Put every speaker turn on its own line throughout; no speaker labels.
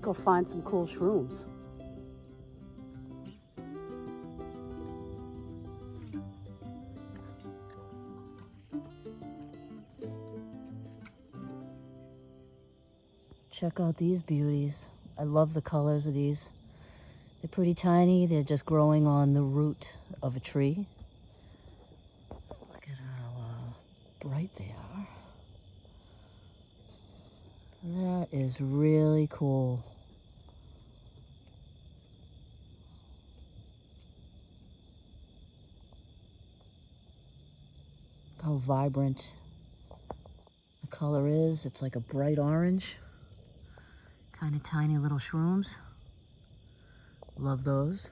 go find some cool shrooms. Check out these beauties. I love the colors of these. They're pretty tiny. They're just growing on the root of a tree. Look at how bright they are. That is really cool. Look how vibrant the color is. It's like a bright orange. Kind of tiny little shrooms. Love those.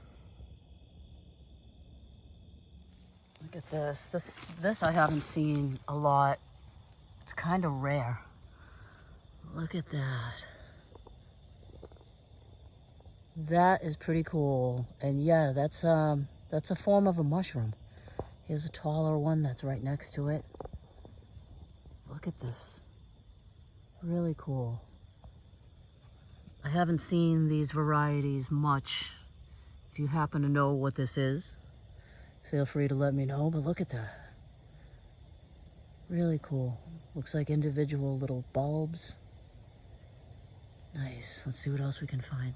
Look at this. This I haven't seen a lot. It's kind of rare. Look at that. That is pretty cool. And yeah, that's a form of a mushroom. Here's a taller one that's right next to it. Look at this. Really cool. I haven't seen these varieties much. If you happen to know what this is, feel free to let me know, but look at that. Really cool. Looks like individual little bulbs. Nice. Let's see what else we can find.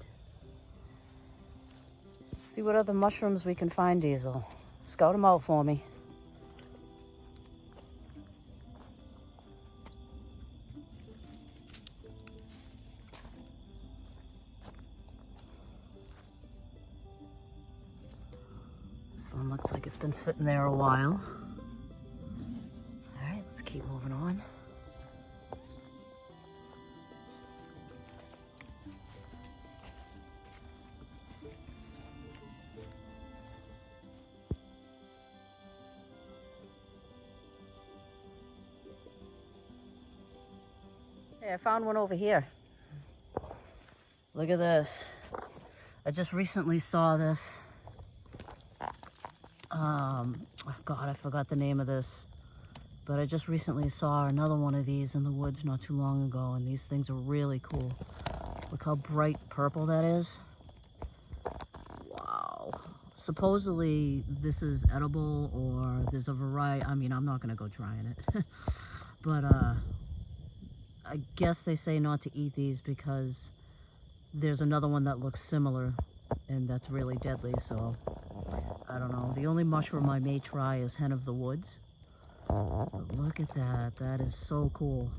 Let's see what other mushrooms we can find, Diesel. Scout them out for me. This one looks like it's been sitting there a while. All right, let's keep moving on. Hey, I found one over here. Look at this. I just recently saw this. Oh God, I forgot the name of this. But I just recently saw another one of these in the woods not too long ago, and these things are really cool. Look how bright purple that is. Wow. Supposedly this is edible, or there's a variety. I mean, I'm not gonna go trying it. But I guess they say not to eat these because there's another one that looks similar and that's really deadly, so I don't know. The only mushroom I may try is hen of the woods. But look at that. That is so cool.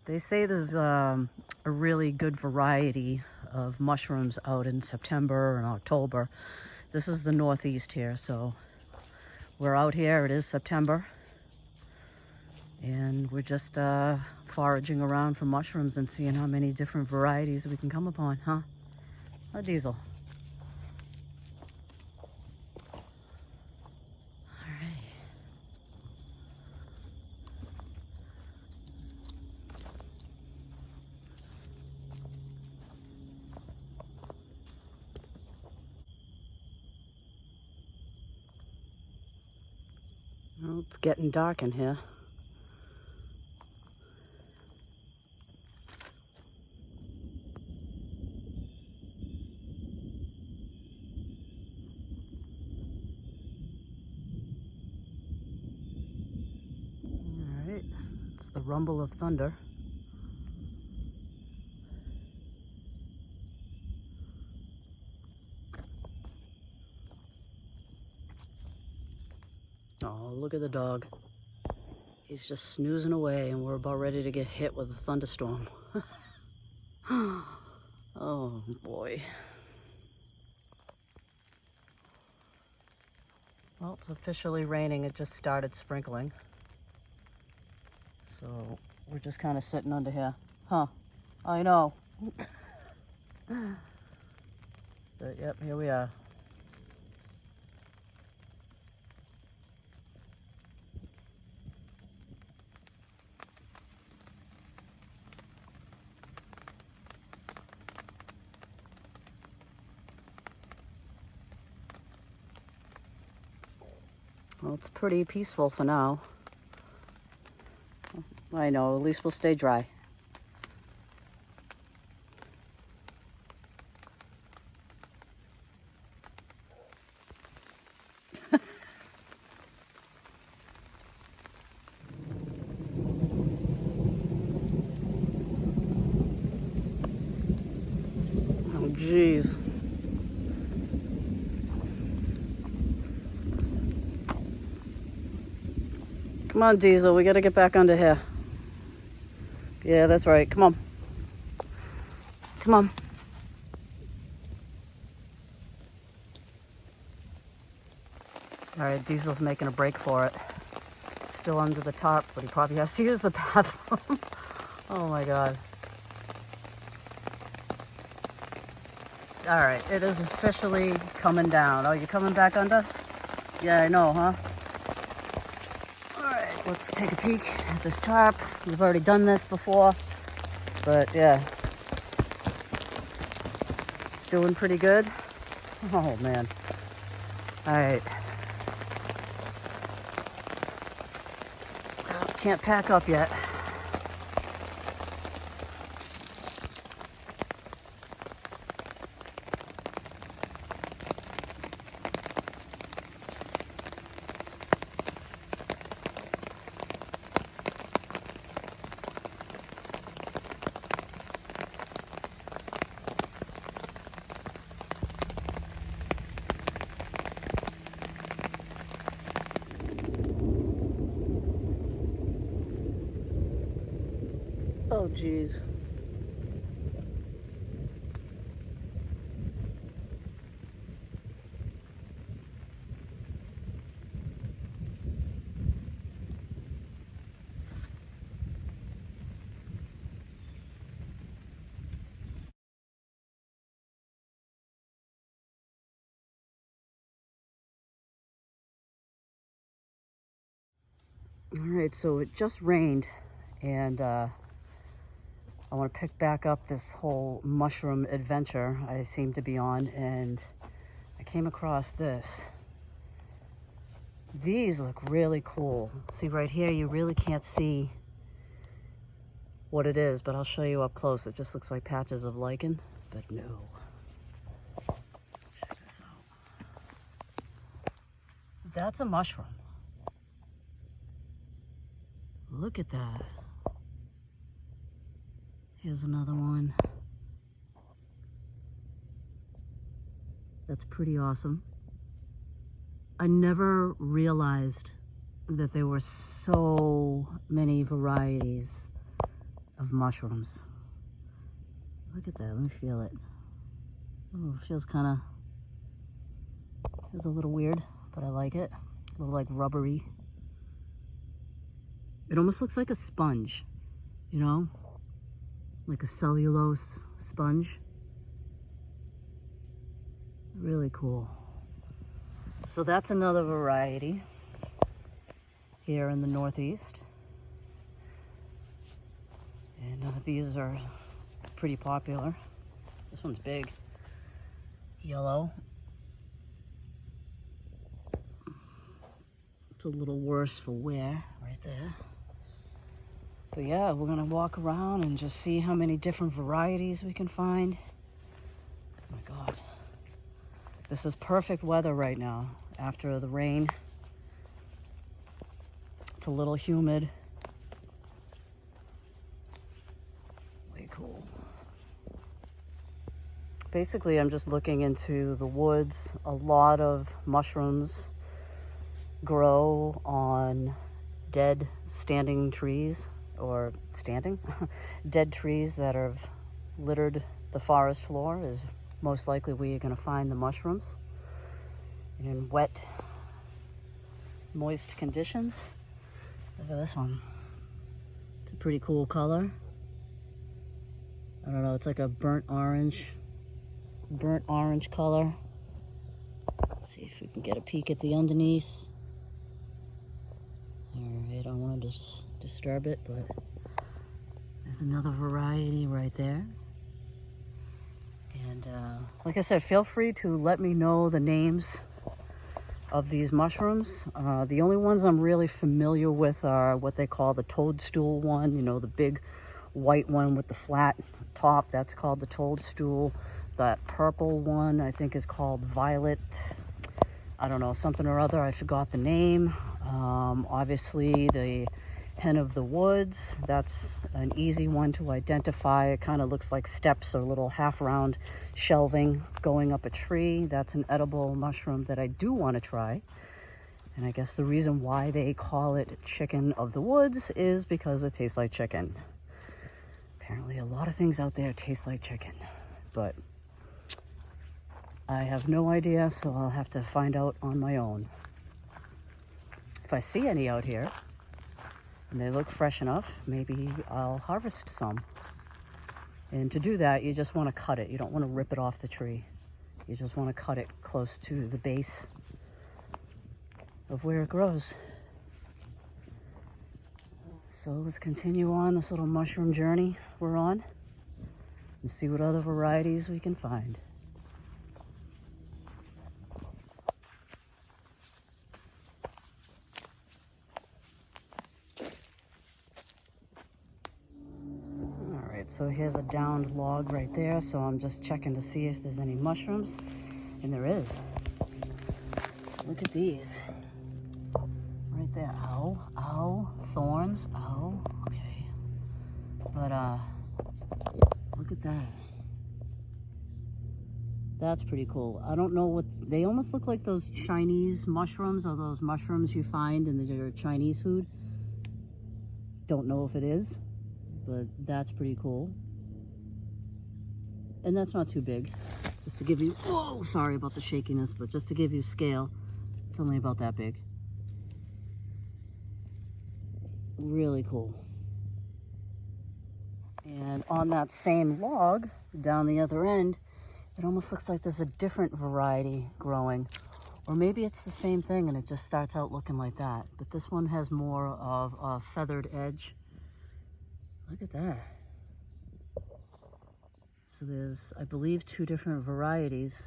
They say there's a really good variety of mushrooms out in September and October. This is the Northeast here, so we're out here. It is September, and we're just foraging around for mushrooms and seeing how many different varieties we can come upon, huh? Oh, Diesel. All right. Well, it's getting dark in here. Alright, it's the rumble of thunder. Oh, look at the dog. He's just snoozing away, and we're about ready to get hit with a thunderstorm. Oh boy. Well, it's officially raining. It just started sprinkling. So we're just kind of sitting under here. Huh. I know. But yep, here we are. Well, it's pretty peaceful for now. I know, at least we'll stay dry. Oh, jeez. Come on, Diesel, we gotta get back under here. Yeah, that's right. Come on. Come on. All right, Diesel's making a break for it. Still under the tarp, but he probably has to use the bathroom. Oh my God. All right, it is officially coming down. Oh, you coming back under? Yeah, I know, huh? All right, let's take a peek at this tarp. We've already done this before, but yeah. It's doing pretty good. Oh man. All right. Can't pack up yet. Oh, geez. All right, so it just rained, and I want to pick back up this whole mushroom adventure I seem to be on, and I came across this. These look really cool. See right here, you really can't see what it is, but I'll show you up close. It just looks like patches of lichen, but no. Check this out. That's a mushroom. Look at that. Here's another one. That's pretty awesome. I never realized that there were so many varieties of mushrooms. Look at that, let me feel it. Oh, it feels a little weird, but I like it. A little like rubbery. It almost looks like a sponge, you know? Like a cellulose sponge. Really cool. So that's another variety here in the Northeast. And these are pretty popular. This one's big. Yellow. It's a little worse for wear right there. But yeah, we're gonna walk around and just see how many different varieties we can find. Oh my God. This is perfect weather right now after the rain. It's a little humid. Way cool. Basically, I'm just looking into the woods. A lot of mushrooms grow on dead standing trees, or dead trees that have littered the forest floor is most likely where you're going to find the mushrooms. In wet, moist conditions. Look at this one. It's a pretty cool color. I don't know, it's like a burnt orange color. Let's see if we can get a peek at the underneath. Alright, I don't want to disturb it, but there's another variety right there. And like I said, feel free to let me know the names of these mushrooms. The only ones I'm really familiar with are what they call the toadstool one, you know, the big white one with the flat top. That's called the toadstool. That purple one I think is called violet. I don't know, something or other. I forgot the name. Obviously the hen of the woods. That's an easy one to identify. It kind of looks like steps or little half round shelving going up a tree. That's an edible mushroom that I do want to try. And I guess the reason why they call it chicken of the woods is because it tastes like chicken. Apparently a lot of things out there taste like chicken, but I have no idea, so I'll have to find out on my own. If I see any out here and they look fresh enough, maybe I'll harvest some. And to do that, you just want to cut it. You don't want to rip it off the tree. You just want to cut it close to the base of where it grows. So let's continue on this little mushroom journey we're on and see what other varieties we can find. So here's a downed log right there, so I'm just checking to see if there's any mushrooms, and there is. Look at these. Right there. Ow, ow, thorns, ow, okay. But, look at that. That's pretty cool. I don't know what, they almost look like those Chinese mushrooms, or those mushrooms you find in your Chinese food. Don't know if it is, but that's pretty cool. And that's not too big. Just to give you, whoa, sorry about the shakiness, but just to give you scale, it's only about that big. Really cool. And on that same log, down the other end, it almost looks like there's a different variety growing. Or maybe it's the same thing and it just starts out looking like that. But this one has more of a feathered edge. Look at that. So there's, I believe, 2 different varieties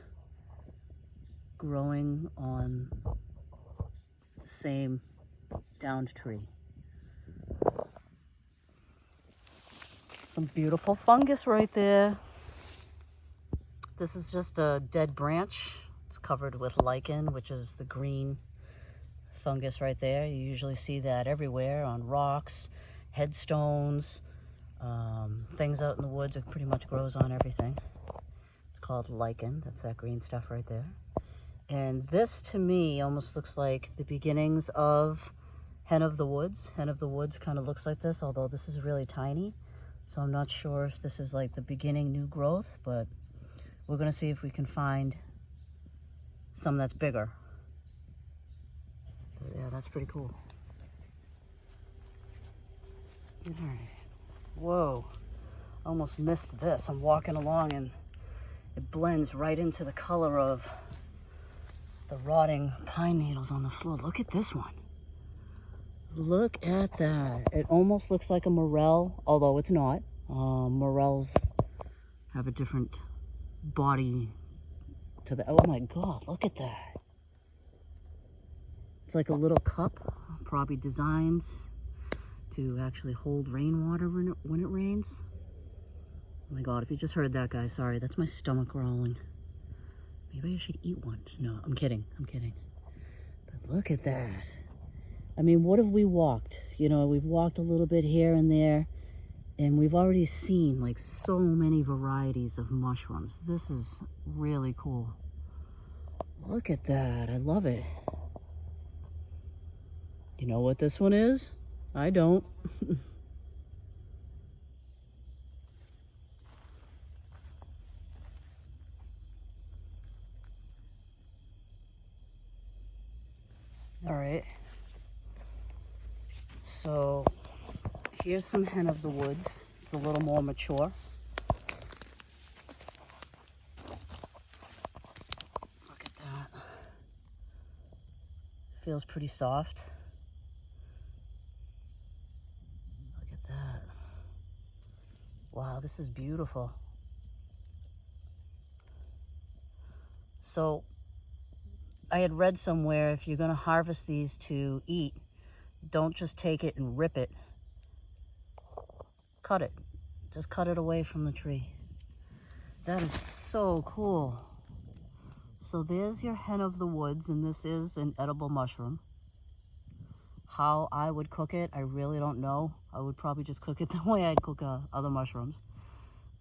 growing on the same downed tree. Some beautiful fungus right there. This is just a dead branch. It's covered with lichen, which is the green fungus right there. You usually see that everywhere on rocks, headstones, things out in the woods. It pretty much grows on everything. It's called lichen. That's that green stuff right there. And this to me almost looks like the beginnings of hen of the woods. Hen of the woods kind of looks like this, although this is really tiny. So I'm not sure if this is like the beginning new growth, but we're going to see if we can find some that's bigger. But yeah, that's pretty cool. All right. Whoa, almost missed this. I'm walking along and it blends right into the color of the rotting pine needles on the floor. Look at this one. Look at that. It almost looks like a morel, although it's not. Morels have a different body to the, oh my God, look at that. It's like a little cup, probably designed to actually hold rainwater when it rains. Oh my God, if you just heard that, guys, sorry, that's my stomach growling. Maybe I should eat one. No, I'm kidding, I'm kidding. But look at that. I mean, what have we walked? You know, we've walked a little bit here and there, and we've already seen like so many varieties of mushrooms. This is really cool. Look at that, I love it. You know what this one is? I don't. All right. So here's some hen of the woods. It's a little more mature. Look at that. Feels pretty soft. Look at that. Wow, this is beautiful. So I had read somewhere if you're going to harvest these to eat, don't just take it and rip it. Cut it. Just cut it away from the tree. That is so cool. So there's your hen of the woods, and this is an edible mushroom. How I would cook it, I really don't know. I would probably just cook it the way I'd cook other mushrooms.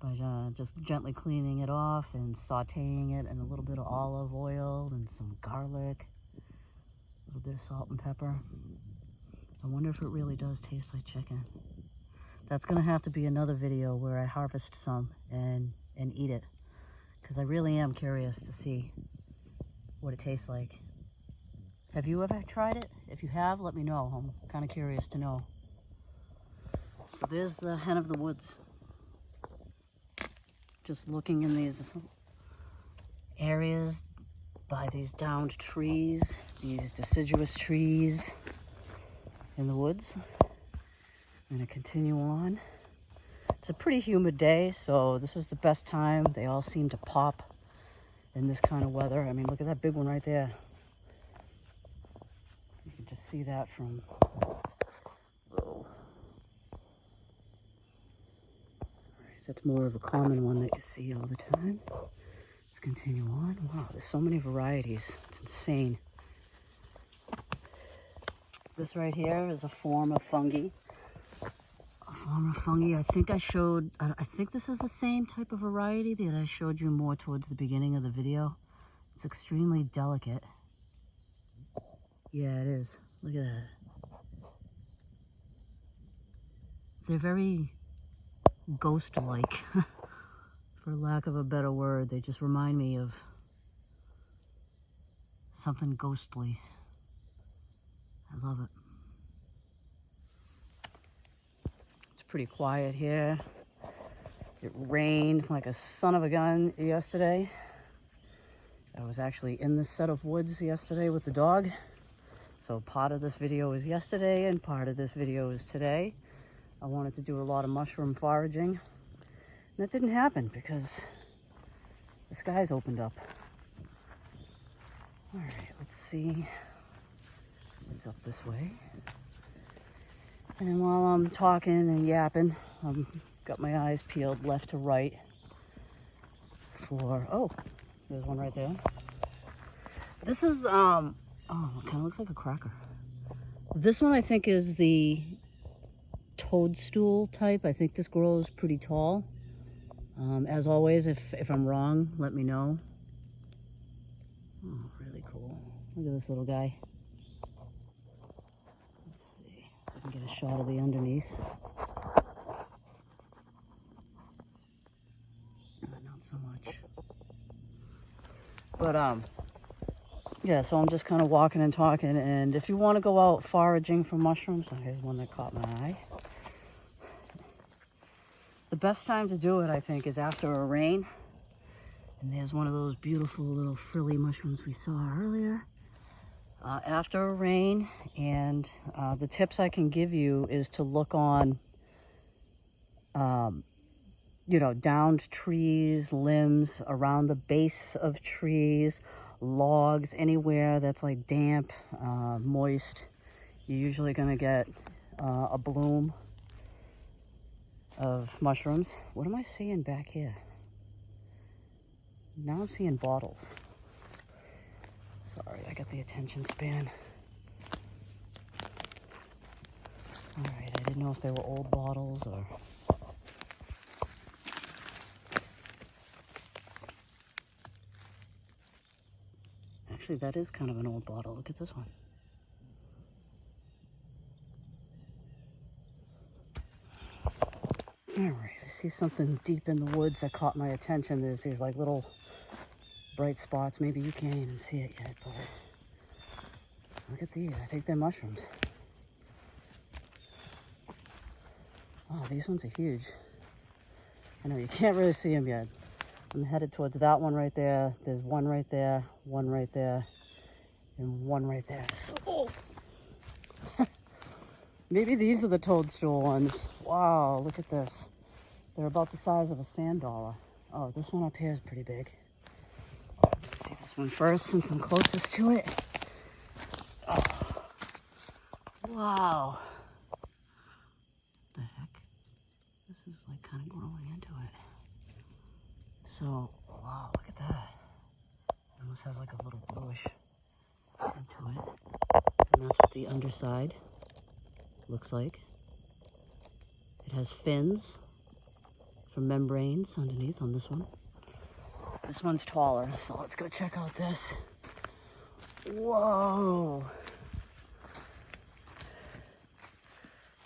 By just gently cleaning it off and sauteing it in a little bit of olive oil and some garlic, a little bit of salt and pepper. I wonder if it really does taste like chicken. That's gonna have to be another video where I harvest some and eat it, because I really am curious to see what it tastes like. Have you ever tried it? If you have, let me know. I'm kind of curious to know. So there's the hen of the woods. Just looking in these areas by these downed trees, these deciduous trees in the woods. I'm gonna continue on. It's a pretty humid day, so this is the best time. They all seem to pop in this kind of weather. I mean, look at that big one right there. You can just see that from, whoa. That's more of a common one that you see all the time. Let's continue on. Wow, there's so many varieties. It's insane. This right here is a form of fungi. I think I think this is the same type of variety that I showed you more towards the beginning of the video. It's extremely delicate. Yeah, it is. Look at that. They're very ghost-like, for lack of a better word. They just remind me of something ghostly. I love it. It's pretty quiet here. It rained like a son of a gun yesterday. I was actually in this set of woods yesterday with the dog. So part of this video is yesterday and part of this video is today. I wanted to do a lot of mushroom foraging. And that didn't happen because the skies opened up. All right, let's see what's up this way. And while I'm talking and yapping, I've got my eyes peeled left to right for, oh, there's one right there. This is, oh, it kind of looks like a cracker. This one I think is the toadstool type. I think this grows pretty tall. As always, if I'm wrong, let me know. Oh, really cool. Look at this little guy. Let's see if I can get a shot of the underneath. Not so much. But, yeah, so I'm just kind of walking and talking, and if you want to go out foraging for mushrooms, oh, here's one that caught my eye. The best time to do it, I think, is after a rain. And there's one of those beautiful little frilly mushrooms we saw earlier. After a rain, and the tips I can give you is to look on, you know, downed trees, limbs, around the base of trees, logs, anywhere that's like damp, moist. You're usually going to get a bloom of mushrooms. What am I seeing back here? Now I'm seeing bottles. Sorry, I got the attention span. All right, I didn't know if they were old bottles or... Actually, that is kind of an old bottle. Look at this one. All right, I see something deep in the woods that caught my attention. There's these like little bright spots. Maybe you can't even see it yet, but look at these. I think they're mushrooms. Oh, these ones are huge. I know you can't really see them yet. I'm headed towards that one right there. There's one right there, one right there, and one right there. So, oh. Maybe these are the toadstool ones. Wow, look at this. They're about the size of a sand dollar. Oh, this one up here is pretty big. Let's see this one first since I'm closest to it. Oh. Wow. What the heck? This is like kind of growing into it. So, wow, look at that. It almost has like a little bluish into it. And that's what the underside looks like. It has fins for membranes underneath on this one. This one's taller, so let's go check out this. Whoa!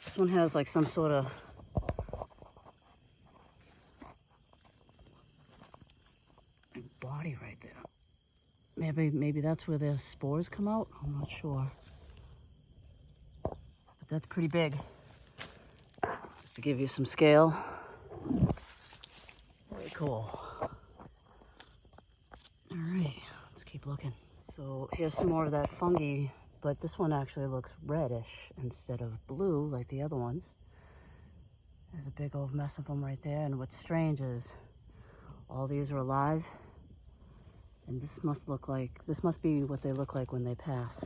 This one has like some sort of body right there. Maybe that's where the spores come out. I'm not sure. But that's pretty big. Just to give you some scale. Very cool. Alright, let's keep looking. So here's some more of that fungi, but this one actually looks reddish instead of blue like the other ones. There's a big old mess of them right there, and what's strange is all these are alive, and this must be what they look like when they pass.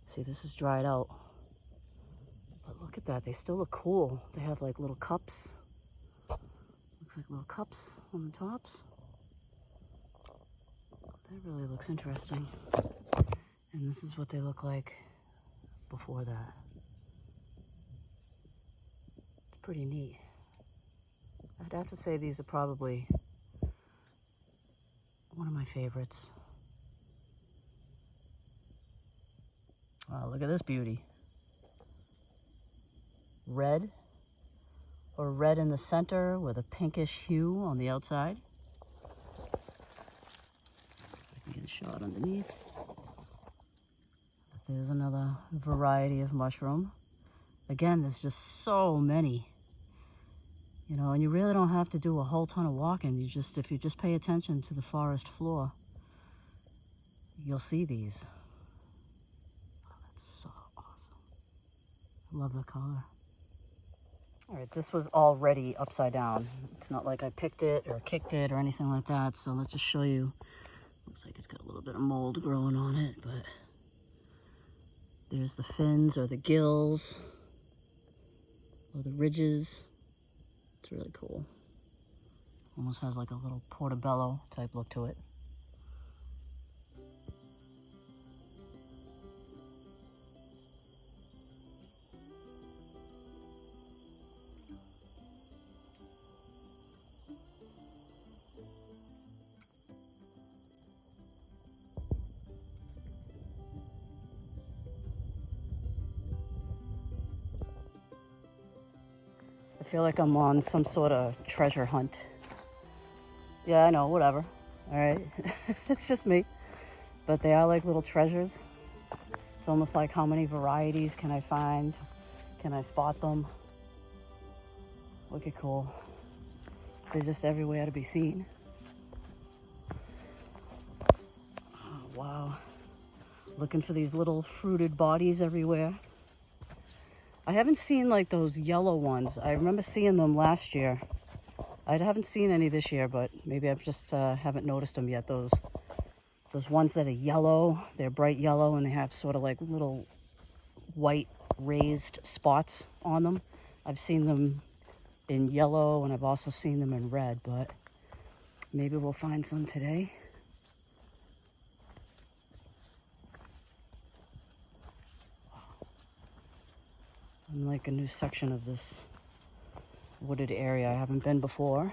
See, this is dried out, but look at that, they still look cool. They have like little cups. Looks like little cups on the tops. That really looks interesting. And this is what they look like before that. It's pretty neat. I'd have to say these are probably one of my favorites. Wow, look at this beauty. Red, or red in the center with a pinkish hue on the outside. I can get a shot underneath. But there's another variety of mushroom. Again, there's just so many. You know, and you really don't have to do a whole ton of walking. If you just pay attention to the forest floor, you'll see these. Oh, that's so awesome. I love the color. All right, this was already upside down. It's not like I picked it or kicked it or anything like that. So let's just show you. Looks like it's got a little bit of mold growing on it, but there's the fins or the gills or the ridges. It's really cool. Almost has like a little portobello type look to it. I feel like I'm on some sort of treasure hunt. Yeah, I know, whatever. All right, it's just me. But they are like little treasures. It's almost like, how many varieties can I find? Can I spot them? Wicked cool. They're just everywhere to be seen. Oh, wow. Looking for these little fruited bodies everywhere. I haven't seen like those yellow ones. I remember seeing them last year. I haven't seen any this year, but maybe I've just haven't noticed them yet. Those ones that are yellow, they're bright yellow, and they have sort of like little white raised spots on them. I've seen them in yellow, and I've also seen them in red, but maybe we'll find some today. I'm like a new section of this wooded area I haven't been before,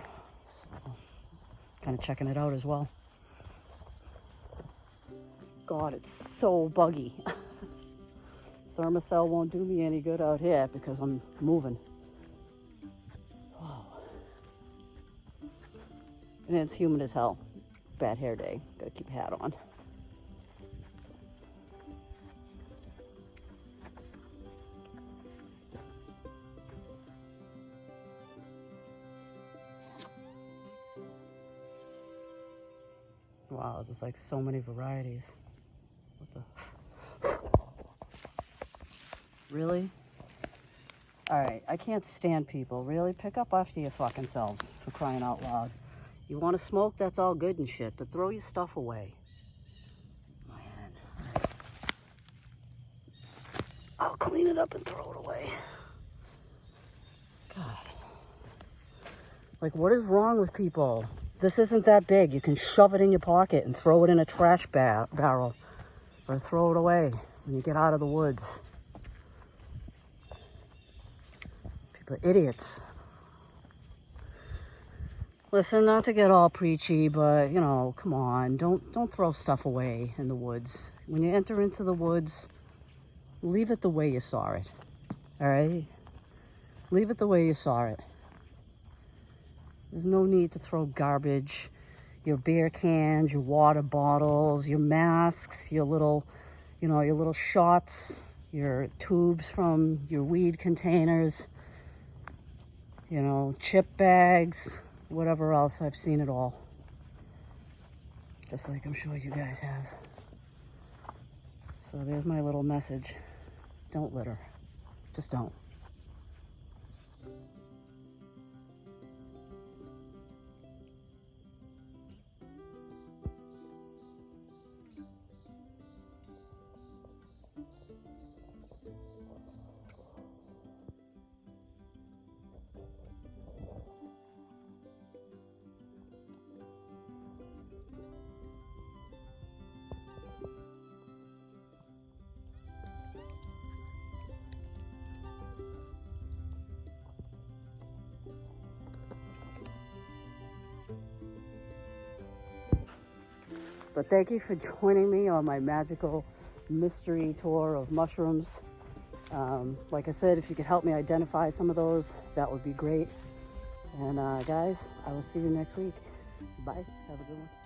so kind of checking it out as well. God, it's so buggy. Thermocell won't do me any good out here because I'm moving. Wow. And it's humid as hell. Bad hair day. Gotta keep a hat on. Wow, there's like so many varieties. What the? Really? Alright, I can't stand people. Really? Pick up after your fucking selves, for crying out loud. You want to smoke? That's all good and shit, but throw your stuff away. it up and throw it away. God. Like, what is wrong with people? This isn't that big. You can shove it in your pocket and throw it in a trash barrel. Or throw it away when you get out of the woods. People are idiots. Listen, not to get all preachy, but, you know, come on. Don't throw stuff away in the woods. When you enter into the woods, leave it the way you saw it. All right? Leave it the way you saw it. There's no need to throw garbage, your beer cans, your water bottles, your masks, your little, you know, your little shots, your tubes from your weed containers, you know, chip bags, whatever else. I've seen it all. Just like I'm sure you guys have. So there's my little message. Don't litter. Just don't. But thank you for joining me on my magical mystery tour of mushrooms. Like I said, if you could help me identify some of those, that would be great. And guys, I will see you next week. Bye. Have a good one.